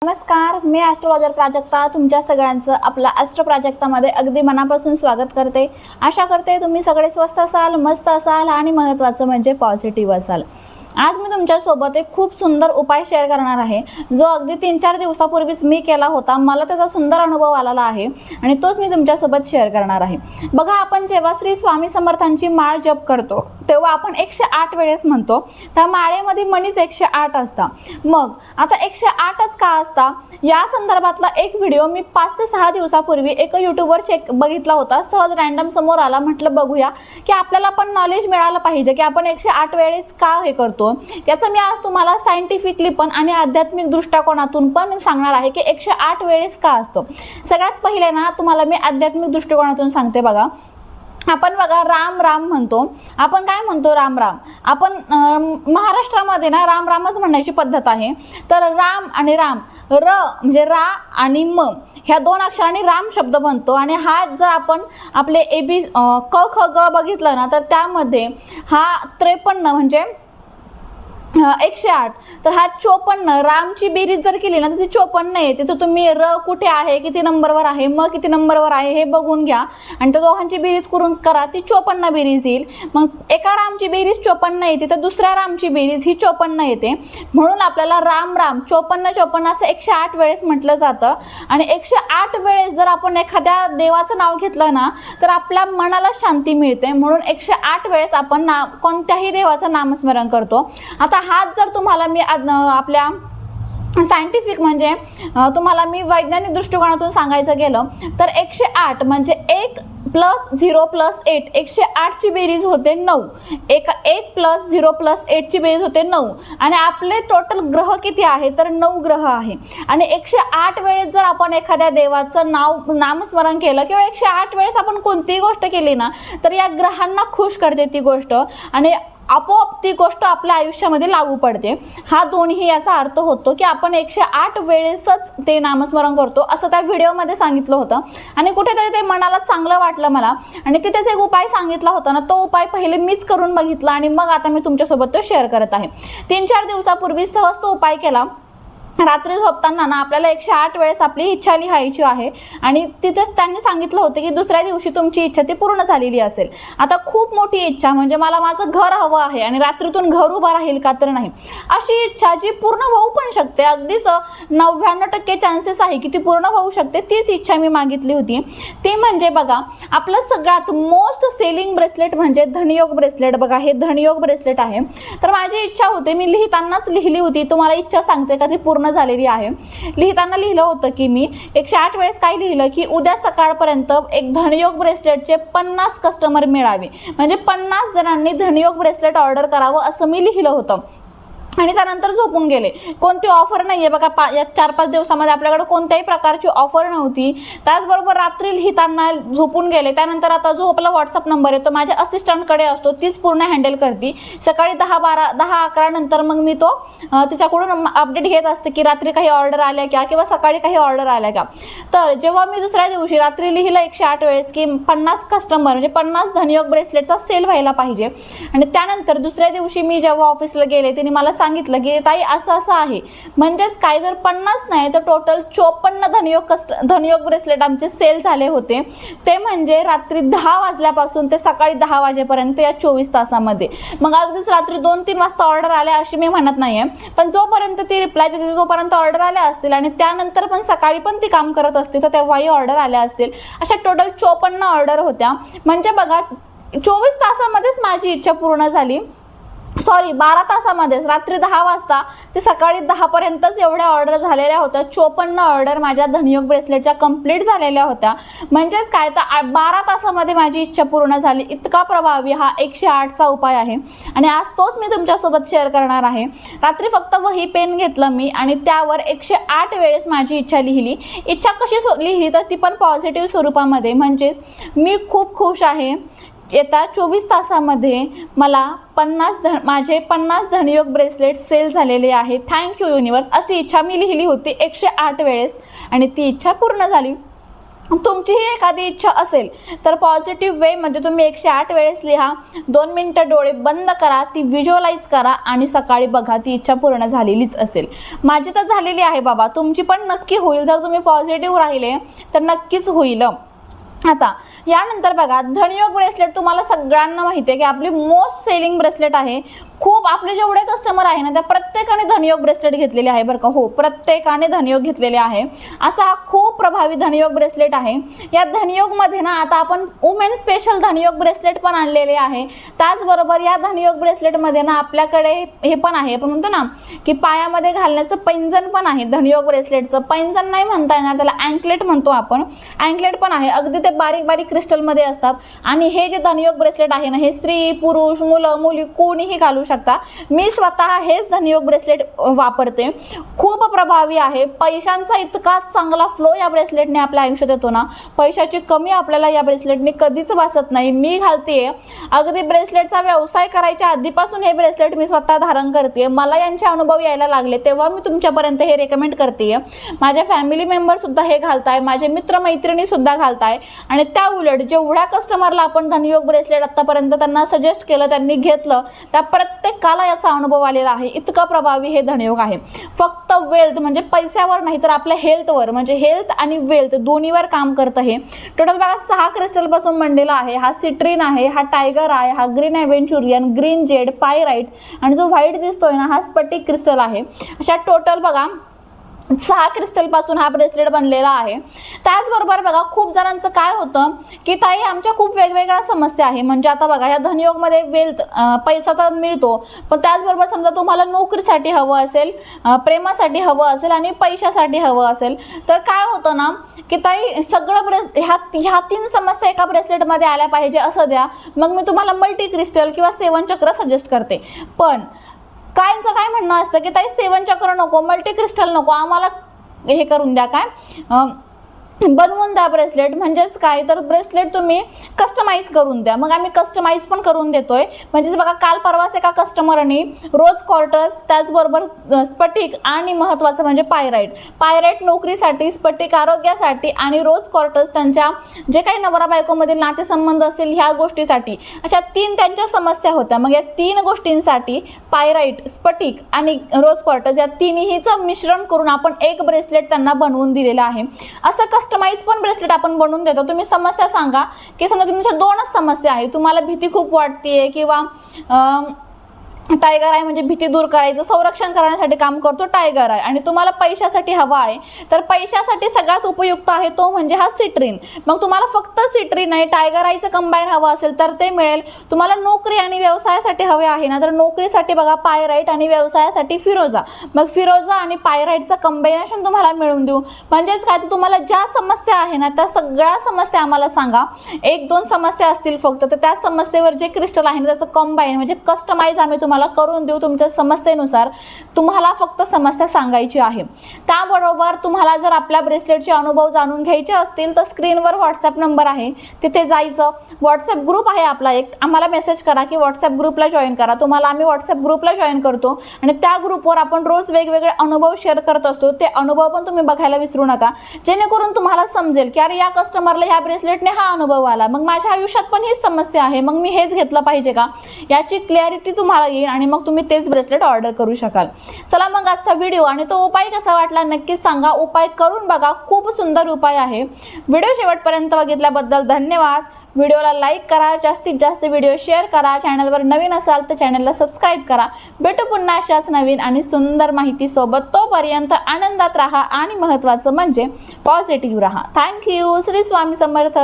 नमस्कार, मी ॲस्ट्रोलॉजर प्राजक्ता तुमच्या सगळ्यांचं आपल्या ॲस्ट्रो प्राजक्तामध्ये अगदी मनापासून स्वागत करते। आशा करते तुम्ही सगळे स्वस्थ असाल, मस्त असाल आणि महत्त्वाचं म्हणजे पॉझिटिव्ह असाल। आज मी तुमच्यासोबत एक खूप सुंदर उपाय शेअर करणार आहे, जो अगदी 3-4 दिवसापूर्वीच मी केला होता। मला त्याचा सुंदर अनुभव आलेला आहे आणि तोच मी तुमच्यासोबत शेअर करणार आहे। बघा, आपण जेव्हा श्री स्वामी समर्थांची माळ जप करतो तेव्हा आपण 108 वेळेस म्हणतो। त्या माळेमध्ये मनीच 108 असतात। मग आता 108च का असतात या संदर्भातला एक व्हिडिओ मी 5 ते 6 दिवसापूर्वी एक यूट्यूबवर बघितला होता। सहज रँडम समोर आला, म्हटलं बघूया की आपल्याला पण नॉलेज मिळालं पाहिजे की आपण 108 वेळेस का हे करतो। याचं मी आज तुम्हाला सायंटिफिकली पण आणि आध्यात्मिक दृष्टिकोनातून पण सांगणार आहे की 108 वेळेस का असतो। सगळ्यात पहिले ना तुम्हाला मी आध्यात्मिक दृष्टिकोनातून सांगते। बघा, आपण बघा राम राम म्हणतो। आपण काय म्हणतो? राम राम। आपण महाराष्ट्रामध्ये ना राम रामच म्हणण्याची पद्धत आहे। तर राम आणि राम, र म्हणजे रा आणि म ह्या 2 अक्षरांनी राम शब्द बनतो। आणि हा जर आपण आपले एबी क ख ग बघितलं ना तर त्यामध्ये हा 53 म्हणजे 108, तर हा 54 रामची बेरीज जर केली ना तर ती 54 येते। तर तुम्ही र कुठे आहे, किती नंबरवर आहे, म किती नंबरवर आहे हे बघून घ्या आणि त्या दोघांची बेरीज करून करा, ती 54 बेरीज येईल। मग एका रामची बेरीज 54 येते तर दुसऱ्या रामची बेरीज ही 54 येते। म्हणून आपल्याला राम राम 54 असं 108 वेळेस म्हटलं जातं। आणि 108 वेळेस जर आपण एखाद्या देवाचं नाव घेतलं ना तर आपल्या मनाला शांती मिळते। म्हणून 108 वेळेस आपण कोणत्याही देवाचं नामस्मरण करतो। आता हाच जर तुम्हाला मी आपल्या सायंटिफिक म्हणजे तुम्हाला मी वैज्ञानिक दृष्टिकोनातून सांगायचं गेलं तर 108 म्हणजे 1 + 0 + 8, 108 ची बेरीज होते 9। 1 + 0 + 8 ची बेरीज होते 9। आणि आपले टोटल ग्रह किती आहे तर 9 ग्रह आहे। आणि 108 वेळेस जर आपण एखाद्या देवाचं नामस्मरण केलं किंवा 108 वेळेस आपण कोणतीही गोष्ट केली ना तर या ग्रहांना खुश करते ती गोष्ट आणि आपोआप ती गोष्ट आपल्या आयुष्यामध्ये लागू पडते। हा दोन्ही याचा अर्थ होतो की आपण 108 वेळेसच ते नामस्मरण करतो असं त्या व्हिडिओमध्ये सांगितलं होतं। आणि कुठेतरी ते मनाला चांगलं वाटलं मला आणि तिथेच एक उपाय सांगितला होता ना, तो उपाय पहिले मीच करून बघितला आणि मग आता मी तुमच्यासोबत तो शेअर करत आहे। 3-4 दिवसापूर्वी सहज तो उपाय केला। रात्री झोपताना ना आपल्याला 108 वेळेस आपली इच्छा लिहायची आहे आणि तिथेच त्यांनी सांगितलं होतं की दुसऱ्या दिवशी तुमची इच्छा ती पूर्ण झालेली असेल। आता खूप मोठी इच्छा म्हणजे मला माझं घर हवं आहे आणि रात्रीतून घर उभं राहील का तर नाही, अशी इच्छा जी पूर्ण होऊ पण शकते, अगदीच 99% चान्सेस आहे की ती पूर्ण होऊ शकते। तीच इच्छा मी मागितली होती। ते म्हणजे बघा, आपलं सगळ्यात मोस्ट सेलिंग ब्रेसलेट म्हणजे धनयोग ब्रेसलेट। बघा, हे धनयोग ब्रेसलेट आहे। तर माझी इच्छा होती, मी लिहितानाच लिहिली होती, तुम्हाला इच्छा सांगते का ती पूर्ण झालेली आहे। लिहिताना लिहिलं होतं की मी 108 वेळेस काय लिहिलं की उद्या सकाळपर्यंत एक धनयोग ब्रेसलेटचे 50 कस्टमर मिळावे, म्हणजे 50 जणांनी धनयोग ब्रेसलेट ऑर्डर करावं असं मी लिहिलं होतं। आणि त्यानंतर झोपून गेले। कोणती ऑफर नाही आहे बघा, या 4-5 दिवसामध्ये आपल्याकडे कोणत्याही प्रकारची ऑफर नव्हती। त्याचबरोबर रात्री लिहिताना झोपून गेले। त्यानंतर आता जो आपला व्हॉट्सअप नंबर आहे तो माझ्या असिस्टंटकडे असतो, तीच पूर्ण हँडल करते। सकाळी 10-11 नंतर मग मी तो तिच्याकडून अपडेट घेत असते की रात्री काही ऑर्डर आल्या का किंवा सकाळी काही ऑर्डर आल्या का। तर जेव्हा मी दुसऱ्या दिवशी रात्री लिहिलं 108 वेळेस की 50 कस्टमर म्हणजे 50 धनयोग ब्रेसलेटचा सेल व्हायला पाहिजे आणि त्यानंतर दुसऱ्या दिवशी मी जेव्हा ऑफिसला गेले त्यांनी मला सांगितलं की ताई असं असं आहे, म्हणजेच काय जर 50 नाही तर टोटल 54 धनयोग ब्रेसलेट आमचे सेल झाले होते। ते म्हणजे रात्री 10 वाजल्यापासून ते सकाळी 10 वाजेपर्यंत या 24 तासामध्ये। मग अगदीच रात्री 2-3 वाजता ऑर्डर आल्या अशी मी म्हणत नाहीये, पण जोपर्यंत ती रिप्लाय देते तोपर्यंत ऑर्डर आल्या असतील आणि त्यानंतर पण सकाळी पण ती काम करत असते तर तेव्हाही ऑर्डर आल्या असतील। अशा टोटल 54 ऑर्डर होत्या। म्हणजे बघा, 24 तासामध्येच माझी इच्छा पूर्ण झाली। सॉरी, 12 तासामध्येच रात्री 10 वाजता ते सकाळी 10 पर्यंतच एवढ्या ऑर्डर झालेल्या होत्या। 54 ऑर्डर माझ्या धनयोग ब्रेसलेटच्या कंप्लीट झालेल्या होत्या। म्हणजेच काय तर 12 तासामध्ये माझी इच्छा पूर्ण झाली। इतका प्रभावी हा 108 चा उपाय आहे आणि आज तोच मी तुमच्यासोबत शेअर करणार आहे। रात्री फक्त वही पेन घेतलं मी आणि त्यावर 108 वेळेस माझी इच्छा लिहिली। इच्छा कशी लिहिली तर ती पण पॉझिटिव्ह स्वरूपामध्ये, म्हणजेच मी खूप खुश आहे, येत्या 24 तासामध्ये मला माझे 50 धनयोग ब्रेसलेट सेल झालेले आहे, थँक्यू युनिवर्स, अशी इच्छा मी लिहिली होती 108 वेळेस आणि ती इच्छा पूर्ण झाली। तुमचीही एखादी इच्छा असेल तर पॉझिटिव्ह वेमध्ये तुम्ही 108 वेळेस लिहा, 2 मिनिटं डोळे बंद करा, ती व्हिज्युअलाइज करा आणि सकाळी बघा ती इच्छा पूर्ण झालेलीच असेल. माझी तर झालेली आहे बाबा, तुमची पण नक्की होईल. जर तुम्ही पॉझिटिव्ह राहिले तर नक्कीच होईल. आता यानंतर बघा, धनयोग ब्रेसलेट तुम्हाला सगळ्यांना माहिती आहे की आपली मोस्ट सेलिंग ब्रेसलेट आहे. खूप आपले जेवढे कस्टमर आहे ना त्या प्रत्येकाने धनयोग ब्रेसलेट घेतलेले आहे बरं का. हो, प्रत्येकाने धनयोग घेतलेले आहे. असा हा खूप प्रभावी धनयोग ब्रेसलेट आहे. या धनयोगमध्ये ना आता आपण वुमेन स्पेशल धनयोग ब्रेसलेट पण आणलेले आहे. त्याचबरोबर या धनयोग ब्रेसलेटमध्ये ना आपल्याकडे हे पण आहे, आपण म्हणतो ना की पायामध्ये घालण्याचं पैंजण पण आहे. धनयोग ब्रेसलेटचं पैंजण नाही म्हणता येणार, त्याला अँकलेट म्हणतो आपण. अँकलेट पण आहे, अगदी ते बारीक बारीक क्रिस्टलमध्ये असतात. आणि हे जे धनयोग ब्रेसलेट आहे ना हे स्त्री पुरुष मुलं मुली कोणीही घालू शकता. मी स्वतः हेच धनयोग ब्रेसलेट वापरते. खूप प्रभावी आहे. पैशांचा इतका चांगला फ्लो या ब्रेसलेटने आपल्या आयुष्यात येतो ना, पैशाची कमी आपल्याला या ब्रेसलेटने कधीच भासत नाही. मी घालतेय, अगदी ब्रेसलेटचा व्यवसाय करायच्या आधीपासून हे ब्रेसलेट मी स्वतः धारण करते. मला यांचे अनुभव यायला लागले तेव्हा मी तुमच्यापर्यंत हे रेकमेंड करते. माझ्या फॅमिली मेंबर सुद्धा हे घालताय, माझे मित्रमैत्रिणी सुद्धा घालताय. आणि त्या उलट जेवढ्या कस्टमरला आपण धनयोग ब्रेसलेट आतापर्यंत त्यांना सजेस्ट केलं, त्यांनी घेतलं, त्या प्रत्येकाला याचा अनुभव आलेला आहे. इतकं प्रभावी हे धनयोग आहे. फक्त वेल्थ म्हणजे पैशावर नाही तर आपल्या हेल्थवर, म्हणजे हेल्थ आणि वेल्थ दोन्हीवर काम करतं हे. टोटल बघा 6 क्रिस्टल पासून बनलेला आहे. हा सिट्रीन आहे, हा टायगर आहे, हा ग्रीन एव्हेंचुरियन, ग्रीन जेड, पायराइट आणि जो व्हाईट दिसतोय ना हा स्फटिक क्रिस्टल आहे. अशा टोटल बघा 6 क्रिस्टल पासून हा ब्रेसलेट बनलेला आहे. त्याचबरोबर बघा खूप जणांचं काय होतं की ताई आमच्या खूप वेगवेगळ्या समस्या आहे. म्हणजे आता बघा या धनयोगमध्ये वेल्थ पैसा तर मिळतो, पण त्याचबरोबर समजा तुम्हाला नोकरीसाठी हवं असेल, प्रेमासाठी हवं असेल आणि पैशासाठी हवं असेल तर काय होतं ना की ताई सगळं ह्या 3 समस्या एका ब्रेसलेटमध्ये आल्या पाहिजे असं द्या, मग मी तुम्हाला मल्टी क्रिस्टल किंवा 7 चक्र सजेस्ट करते. पण कायचं काय म्हणणं असतं की ताई 7 चक्र नको, मल्टी क्रिस्टल नको, आम्हाला हे करून द्या, काय बनवून द्या ब्रेसलेट. म्हणजेच काय तर ब्रेसलेट तुम्ही कस्टमाइज करून द्या. मग आम्ही कस्टमाइज पण करून देतोय. म्हणजेच बघा काल परवाच एका कस्टमरनी रोज क्वार्टर्स, त्याचबरोबर स्फटिक आणि महत्त्वाचं म्हणजे पायराइट नोकरीसाठी, स्फटिक आरोग्यासाठी आणि रोज क्वार्टर्स त्यांच्या जे काही नवरा बायकोमधील नातेसंबंध असतील ह्या गोष्टीसाठी, अशा 3 त्यांच्या समस्या होत्या. मग या 3 गोष्टींसाठी पायराइट, स्फटिक आणि रोज क्वार्टर्स या तिन्हीचं मिश्रण करून आपण एक ब्रेसलेट त्यांना बनवून दिलेलं आहे. असं कस्टमाइज पण ब्रेसलेट आपण बनवून देतो. तुम्ही समस्या सांगा की समजा तुमच्या 2च समस्या आहे, तुम्हाला भीती खूप वाटतेय किंवा टायगर आहे म्हणजे भीती दूर करायचं, संरक्षण करण्यासाठी काम करतो टायगर आहे, आणि तुम्हाला पैशासाठी हवा आहे तर पैशासाठी सगळ्यात उपयुक्त आहे तो म्हणजे हा सिट्रीन. मग तुम्हाला फक्त सिट्रीन आहे, टायगर आईचं कंबाईन हवं असेल तर ते मिळेल. तुम्हाला नोकरी आणि व्यवसायासाठी हवे आहे ना तर नोकरीसाठी बघा पायराइट आणि व्यवसायासाठी फिरोजा. मग फिरोजा आणि पायराइटचं कंबायनेशन तुम्हाला मिळून देऊ. म्हणजेच काय तुम्हाला ज्या समस्या आहे ना त्या सगळ्या समस्या आम्हाला सांगा. 1-2 समस्या असतील फक्त तर त्या समस्येवर जे क्रिस्टल आहे ना त्याचं कंबाईन म्हणजे कस्टमाइज आम्ही तुम्हाला करून देऊ. तुमच्या समस्येनुसार तुम्हाला फक्त समस्या सांगायची आहे. त्याबरोबर तुम्हाला जर आपल्या ब्रेसलेटचे अनुभव जाणून घ्यायचे असतील तर स्क्रीनवर व्हॉट्सअप नंबर आहे, तिथे जायचं. व्हॉट्सअप ग्रुप आहे आपला एक, आम्हाला मेसेज करा की व्हॉट्सअप ग्रुपला जॉईन करा. तुम्हाला आम्ही व्हॉट्सअप ग्रुपला जॉईन करतो आणि त्या ग्रुपवर आपण रोज वेगवेगळे अनुभव शेअर करत असतो. ते अनुभव पण तुम्ही बघायला विसरू नका, जेणेकरून तुम्हाला समजेल की अरे या कस्टमरला ह्या ब्रेसलेटने हा अनुभव आला, मग माझ्या आयुष्यात पण हीच समस्या आहे, मग मी हेच घेतलं पाहिजे का, याची क्लॅरिटी तुम्हाला येईल आणि मग तुम्ही तेच ब्रेसलेट ऑर्डर करू शकाल. चला मग आजचा व्हिडिओ आणि तो उपाय कसा वाटला नक्कीच सांगा. उपाय करून बघा, खूप सुंदर उपाय आहे. व्हिडिओ शेवटपर्यंत बघितल्याबद्दल धन्यवाद. व्हिडिओला लाईक करा, जास्तीत जास्त व्हिडिओ शेअर करा. चॅनलवर नवीन असाल तर चॅनलला सबस्क्राईब करा. भेटू पुन्हा अशाच नवीन आणि सुंदर माहिती सोबत. तोपर्यंत आनंदात राहा आणि महत्त्वाचं म्हणजे पॉझिटिव्ह राहा. थँक्यू. श्री स्वामी समर्थ.